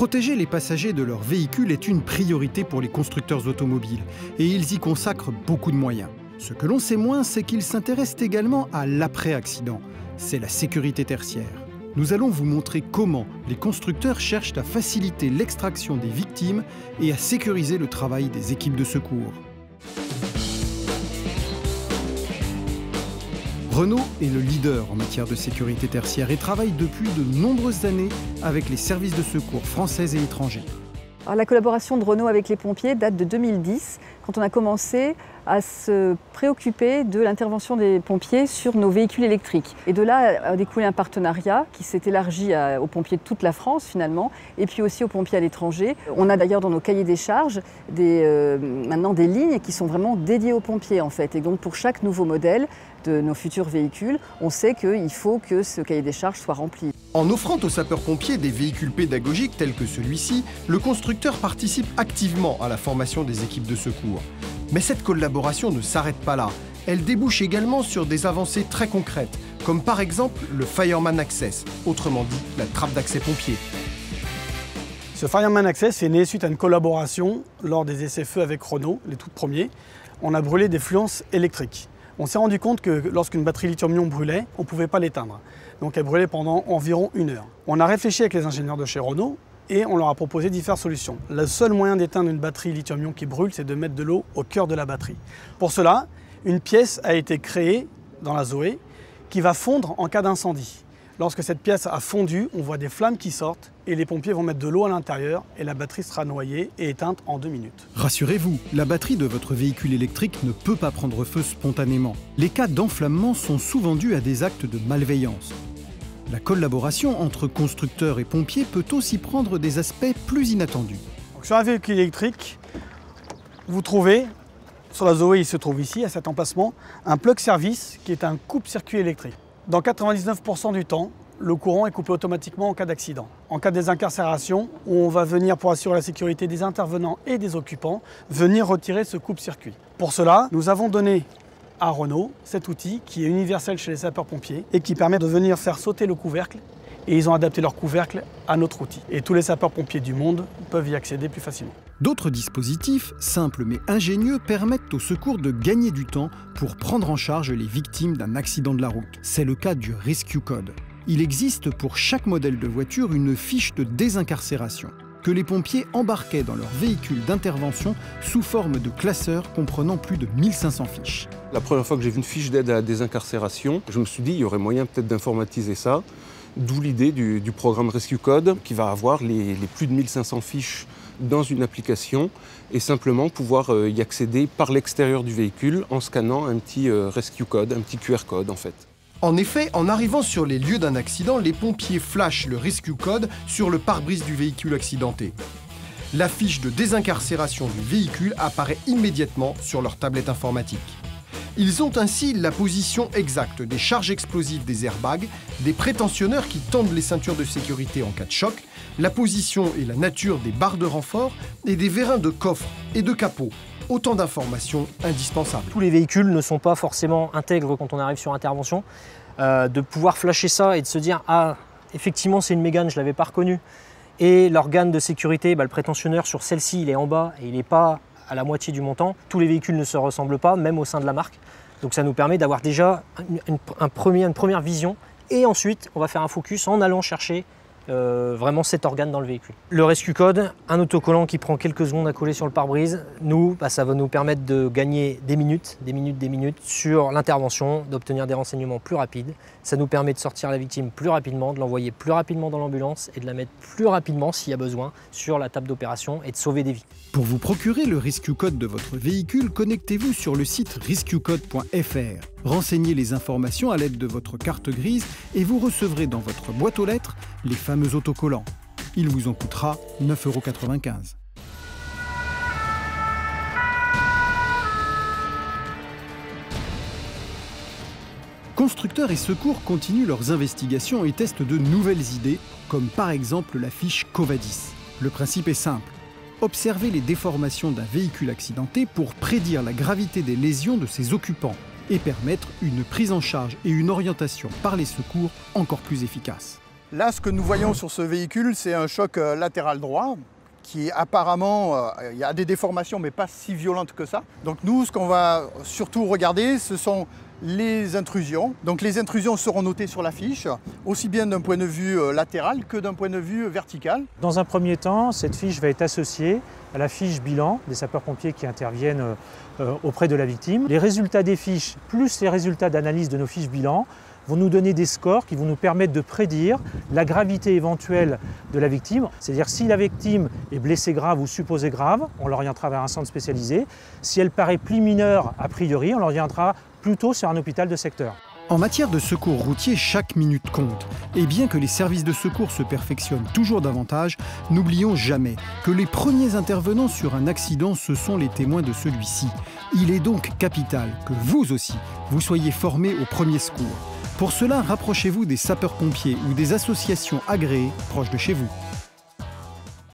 Protéger les passagers de leur véhicule est une priorité pour les constructeurs automobiles et ils y consacrent beaucoup de moyens. Ce que l'on sait moins, c'est qu'ils s'intéressent également à l'après-accident. C'est la sécurité tertiaire. Nous allons vous montrer comment les constructeurs cherchent à faciliter l'extraction des victimes et à sécuriser le travail des équipes de secours. Renault est le leader en matière de sécurité tertiaire et travaille depuis de nombreuses années avec les services de secours français et étrangers. Alors, la collaboration de Renault avec les pompiers date de 2010, quand on a commencé à se préoccuper de l'intervention des pompiers sur nos véhicules électriques. Et de là a découlé un partenariat qui s'est élargi aux pompiers de toute la France finalement, et puis aussi aux pompiers à l'étranger. On a d'ailleurs dans nos cahiers des charges maintenant des lignes qui sont vraiment dédiées aux pompiers en fait. Et donc pour chaque nouveau modèle de nos futurs véhicules, on sait qu'il faut que ce cahier des charges soit rempli. En offrant aux sapeurs-pompiers des véhicules pédagogiques tels que celui-ci, le constructeur participe activement à la formation des équipes de secours. Mais cette collaboration ne s'arrête pas là. Elle débouche également sur des avancées très concrètes, comme par exemple le Fireman Access, autrement dit la trappe d'accès pompier. Ce Fireman Access est né suite à une collaboration lors des essais-feux avec Renault, les tout premiers. On a brûlé des fluences électriques. On s'est rendu compte que lorsqu'une batterie lithium-ion brûlait, on ne pouvait pas l'éteindre. Donc elle brûlait pendant environ 1 heure. On a réfléchi avec les ingénieurs de chez Renault et on leur a proposé diverses solutions. Le seul moyen d'éteindre une batterie lithium-ion qui brûle, c'est de mettre de l'eau au cœur de la batterie. Pour cela, une pièce a été créée dans la Zoé qui va fondre en cas d'incendie. Lorsque cette pièce a fondu, on voit des flammes qui sortent et les pompiers vont mettre de l'eau à l'intérieur et la batterie sera noyée et éteinte en 2 minutes. Rassurez-vous, la batterie de votre véhicule électrique ne peut pas prendre feu spontanément. Les cas d'enflammement sont souvent dus à des actes de malveillance. La collaboration entre constructeurs et pompiers peut aussi prendre des aspects plus inattendus. Donc sur un véhicule électrique, vous trouvez, sur la Zoé, il se trouve ici, à cet emplacement, un plug service qui est un coupe-circuit électrique. Dans 99% du temps, le courant est coupé automatiquement en cas d'accident. En cas de désincarcération, où on va venir, pour assurer la sécurité des intervenants et des occupants, venir retirer ce coupe-circuit. Pour cela, nous avons donné à Renault cet outil qui est universel chez les sapeurs-pompiers et qui permet de venir faire sauter le couvercle. Et ils ont adapté leur couvercle à notre outil. Et tous les sapeurs-pompiers du monde peuvent y accéder plus facilement. D'autres dispositifs, simples mais ingénieux, permettent au secours de gagner du temps pour prendre en charge les victimes d'un accident de la route. C'est le cas du Rescue Code. Il existe pour chaque modèle de voiture une fiche de désincarcération que les pompiers embarquaient dans leur véhicule d'intervention sous forme de classeurs comprenant plus de 1500 fiches. La première fois que j'ai vu une fiche d'aide à la désincarcération, je me suis dit qu'il y aurait moyen peut-être d'informatiser ça. D'où l'idée du programme Rescue Code qui va avoir les plus de 1500 fiches dans une application et simplement pouvoir y accéder par l'extérieur du véhicule en scannant un petit Rescue Code, un petit QR code en fait. En effet, en arrivant sur les lieux d'un accident, les pompiers flashent le Rescue Code sur le pare-brise du véhicule accidenté. La fiche de désincarcération du véhicule apparaît immédiatement sur leur tablette informatique. Ils ont ainsi la position exacte des charges explosives des airbags, des prétentionneurs qui tendent les ceintures de sécurité en cas de choc, la position et la nature des barres de renfort et des vérins de coffre et de capot. Autant d'informations indispensables. Tous les véhicules ne sont pas forcément intègres quand on arrive sur intervention. De pouvoir flasher ça et de se dire « Ah, effectivement c'est une Mégane, je ne l'avais pas reconnue ». Et l'organe de sécurité, le prétentionneur sur celle-ci, il est en bas et il n'est pas à la moitié du montant. Tous les véhicules ne se ressemblent pas, même au sein de la marque. Donc ça nous permet d'avoir déjà une première vision et ensuite on va faire un focus en allant chercher vraiment cet organe dans le véhicule. Le Rescue Code, un autocollant qui prend quelques secondes à coller sur le pare-brise, ça va nous permettre de gagner des minutes sur l'intervention, d'obtenir des renseignements plus rapides. Ça nous permet de sortir la victime plus rapidement, de l'envoyer plus rapidement dans l'ambulance et de la mettre plus rapidement, s'il y a besoin, sur la table d'opération et de sauver des vies. Pour vous procurer le Rescue Code de votre véhicule, connectez-vous sur le site rescuecode.fr. Renseignez les informations à l'aide de votre carte grise et vous recevrez dans votre boîte aux lettres les fameux autocollants. Il vous en coûtera 9,95 €. Constructeurs et secours continuent leurs investigations et testent de nouvelles idées, comme par exemple la fiche Covadis. Le principe est simple. Observer les déformations d'un véhicule accidenté pour prédire la gravité des lésions de ses occupants et permettre une prise en charge et une orientation par les secours encore plus efficaces. Là, ce que nous voyons sur ce véhicule, c'est un choc latéral droit qui apparemment, il y a des déformations mais pas si violentes que ça. Donc nous, ce qu'on va surtout regarder, ce sont les intrusions. Donc les intrusions seront notées sur la fiche, aussi bien d'un point de vue latéral que d'un point de vue vertical. Dans un premier temps, cette fiche va être associée à la fiche bilan des sapeurs-pompiers qui interviennent auprès de la victime. Les résultats des fiches plus les résultats d'analyse de nos fiches bilan vont nous donner des scores qui vont nous permettre de prédire la gravité éventuelle de la victime. C'est-à-dire si la victime est blessée grave ou supposée grave, on l'orientera vers un centre spécialisé. Si elle paraît plus mineure, a priori, on l'orientera plutôt sur un hôpital de secteur. En matière de secours routier, chaque minute compte. Et bien que les services de secours se perfectionnent toujours davantage, n'oublions jamais que les premiers intervenants sur un accident, ce sont les témoins de celui-ci. Il est donc capital que vous aussi, vous soyez formés aux premiers secours. Pour cela, rapprochez-vous des sapeurs-pompiers ou des associations agréées proches de chez vous.